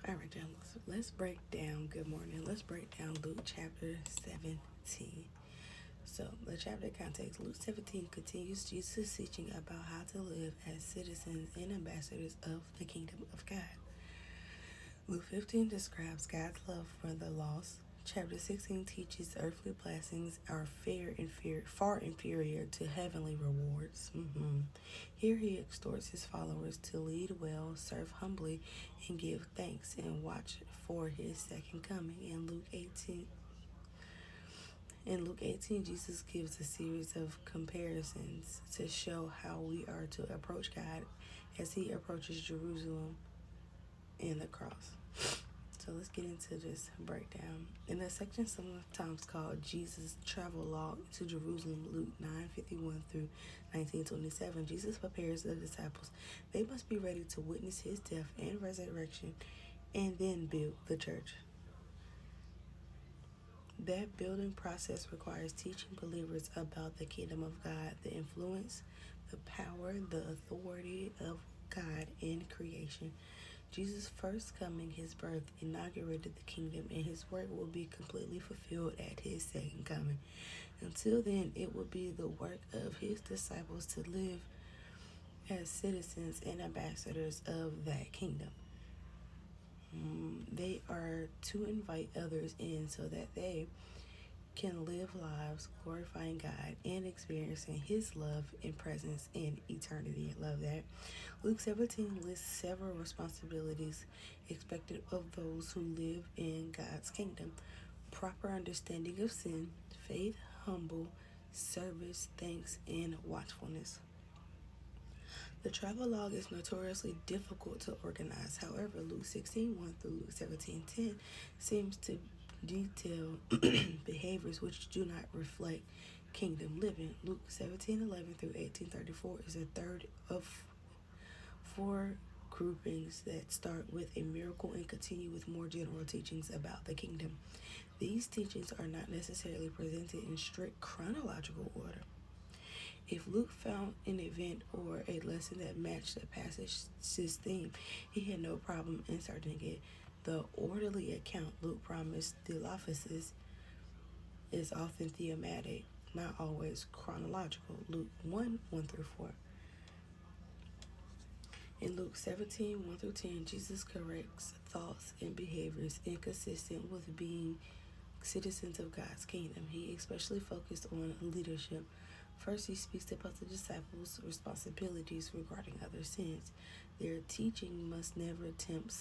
All right, y'all. Let's break down. Good morning. Let's break down Luke chapter 17. So, the chapter context Luke 17 continues Jesus' teaching about how to live as citizens and ambassadors of the kingdom of God. Luke 15 describes God's love for the lost. Chapter 16 teaches earthly blessings are far inferior to heavenly rewards. Here he exhorts his followers to lead well, serve humbly, and give thanks, and watch for his second coming. In Luke 18, Jesus gives a series of comparisons to show how we are to approach God as he approaches Jerusalem and the cross. So let's get into this breakdown. In the section sometimes called Jesus' travel log to Jerusalem, Luke 9:51 through 19:27, Jesus prepares the disciples. They must be ready to witness his death and resurrection and then build the church. That building process requires teaching believers about the kingdom of God, the influence, the power, the authority of God in creation. Jesus' first coming, his birth, inaugurated the kingdom, and his work will be completely fulfilled at his second coming. Until then, it will be the work of his disciples to live as citizens and ambassadors of that kingdom. They are to invite others in so that they can live lives glorifying God and experiencing his love and presence in eternity. I love that. Luke 17 lists several responsibilities expected of those who live in God's kingdom: proper understanding of sin, faith, humble service, thanks, and watchfulness. The travelogue is notoriously difficult to organize. However, Luke 16:1 through Luke 17:10 seems to detail behaviors which do not reflect kingdom living. Luke 17:11 through 18:34 is a third of four groupings that start with a miracle and continue with more general teachings about the kingdom. These teachings are not necessarily presented in strict chronological order. If Luke found an event or a lesson that matched the passage's theme, he had no problem inserting it. The orderly account Luke promised Theophilus is often thematic, not always chronological. Luke 1:1 through 4. In Luke 17:1 through 10, Jesus corrects thoughts and behaviors inconsistent with being citizens of God's kingdom. He especially focused on leadership. First, he speaks about the disciples' responsibilities regarding other sins. Their teaching must never tempt